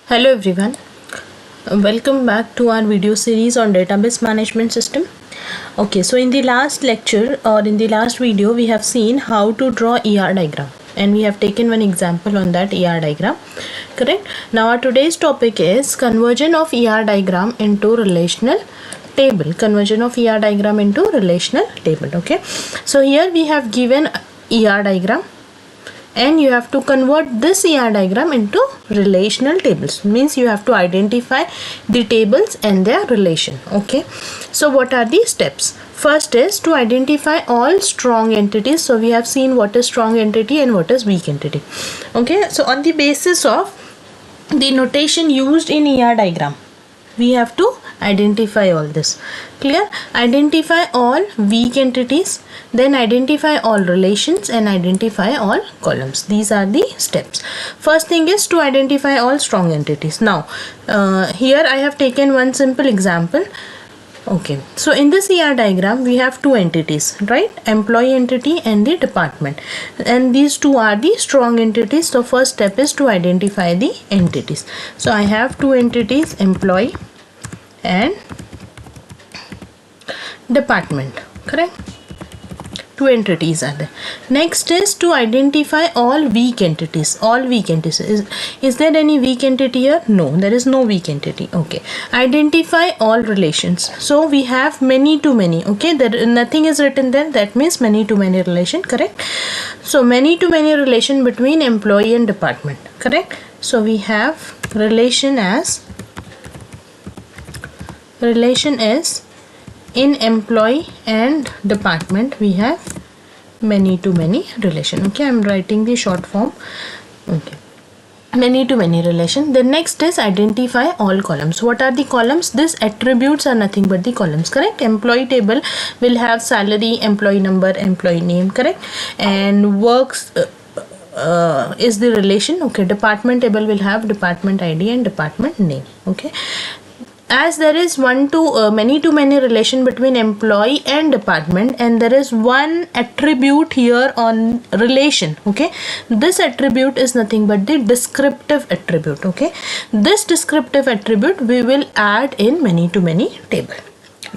Hello everyone, welcome back to our video series on database management system. Okay, so in the last lecture or in the last video we have seen how to draw ER diagram and we have taken one example on that ER diagram, correct? Now our today's topic is conversion of ER diagram into relational table. Okay, so here we have given ER diagram and you have to convert this ER diagram into relational tables. Means you have to identify the tables and their relation. Okay, so what are the steps? First is to identify all strong entities. So we have seen what is strong entity and what is weak entity. Okay, so on the basis of the notation used in ER diagram, we have to identify all this. Clear? Identify all weak entities, then identify all relations and identify all columns. These are the steps. First thing is to identify all strong entities. Now here I have taken one simple example. Okay, so in this ER diagram we have two entities, right? Employee entity and the department, and these two are the strong entities. So first step is to identify the entities. So I have two entities, employee and department, correct? Two entities are there. Next is to identify all weak entities. Is there any weak entity here? No, there is no weak entity. Okay, identify all relations. So we have many to many. Okay, there nothing is written there, that means many to many relation, correct? So many to many relation between employee and department, correct? So we have relation is in employee and department we have many to many relation. Okay, I'm writing the short form. Okay, many to many relation. The next is identify all columns. What are the columns? These attributes are nothing but the columns, correct? Employee table will have salary, employee number, employee name, correct? And works is the relation. Okay, department table will have department ID and department name. Okay, as there is many to many relation between employee and department, and there is one attribute here on relation. Okay, this attribute is nothing but the descriptive attribute. Okay, this descriptive attribute we will add in many to many table,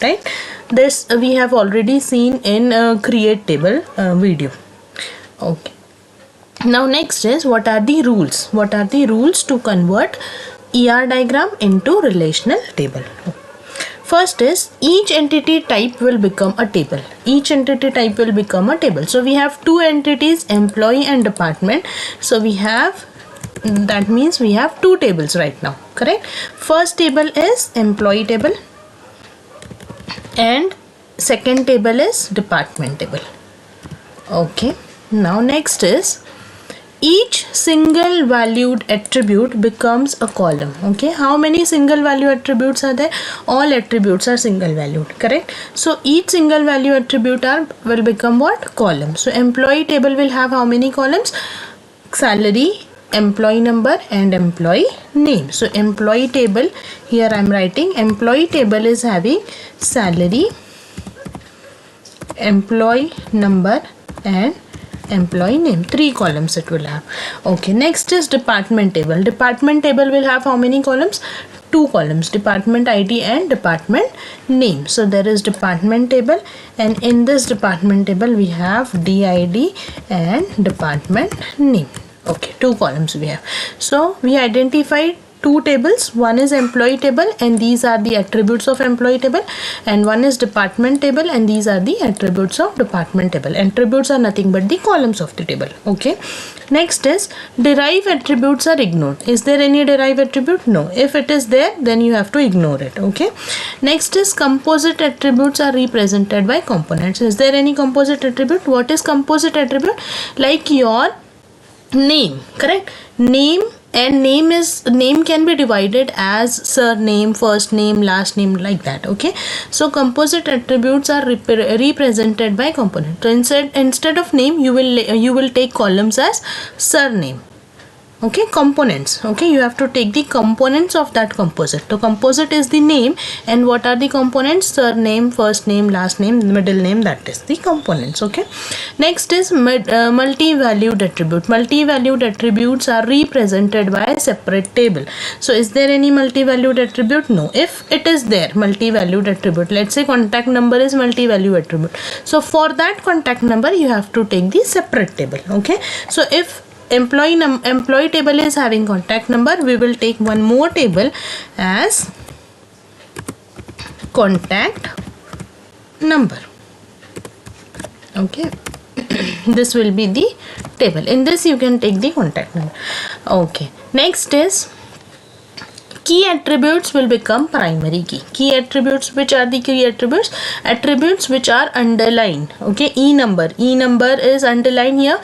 right? This we have already seen in create table video. Okay, now next is what are the rules to convert ER diagram into relational table. First is each entity type will become a table. So we have two entities, employee and department. So we have, that means we have two tables right now, correct? First table is employee table and second table is department table. Okay, now next is each single valued attribute becomes a column. Okay, how many single value attributes are there? All attributes are single valued, correct? So each single value attribute will become what? Column. So employee table will have how many columns? Salary, employee number and employee name. So employee table, here I am writing employee table is having salary, employee number and employee name. 3 columns it will have. Okay, next is department table. Will have how many columns? 2 columns, department ID and department name. So there is department table, and in this department table we have DID and department name. Okay, 2 columns we have. So we identified 2 tables. One is employee table and these are the attributes of employee table, and one is department table and these are the attributes of department table. Attributes are nothing but the columns of the table. Okay, next is derived attributes are ignored. Is there any derived attribute? No. If it is there, then you have to ignore it. Okay, next is composite attributes are represented by components. Is there any composite attribute? What is composite attribute? Like your name, correct? Name, and name can be divided as surname, first name, last name, like that. Okay, so composite attributes are represented by component. So instead of name you will take columns as surname, Okay, components. Okay, you have to take the components of that composite. So composite is the name, and what are the components? Surname, first name, last name, middle name. That is the components. Okay, next is multi-valued attribute. Multi-valued attributes are represented by a separate table. So is there any multi-valued attribute? No. If it is there, multi-valued attribute, let's say contact number is multi-value attribute, so for that contact number you have to take the separate table. Okay, so if employee table is having contact number, we will take one more table as contact number. Okay, this will be the table. In this you can take the contact number. Okay, next is key attributes will become primary key. Key attributes, which are the key attributes? Attributes which are underlined. Okay, e number is underlined here.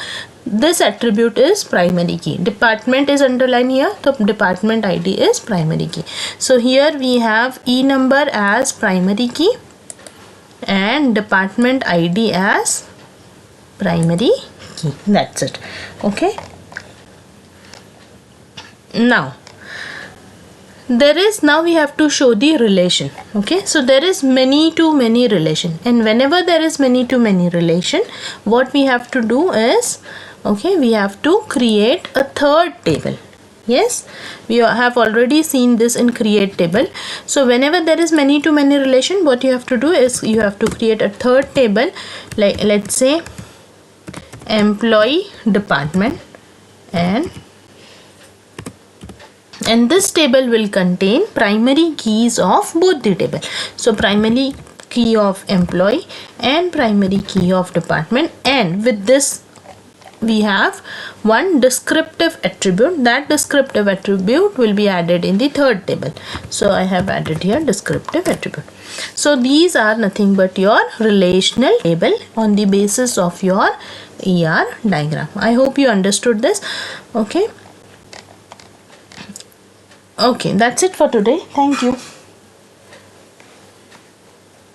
This attribute is primary key. Department is underlined here, so department ID is primary key. So here we have e number as primary key and department ID as primary key. That's it. Okay, now we have to show the relation. Okay, so there is many to many relation, and whenever there is many to many relation, what we have to do is, okay, we have to create a third table. Yes, we have already seen this in create table. So whenever there is many to many relation, what you have to do is you have to create a third table, like let's say employee department, and this table will contain primary keys of both the table. So primary key of employee and primary key of department, and with this we have one descriptive attribute. That descriptive attribute will be added in the third table. So I have added here descriptive attribute. So these are nothing but your relational table on the basis of your ER diagram. I hope you understood this. Okay, that's it for today. Thank you.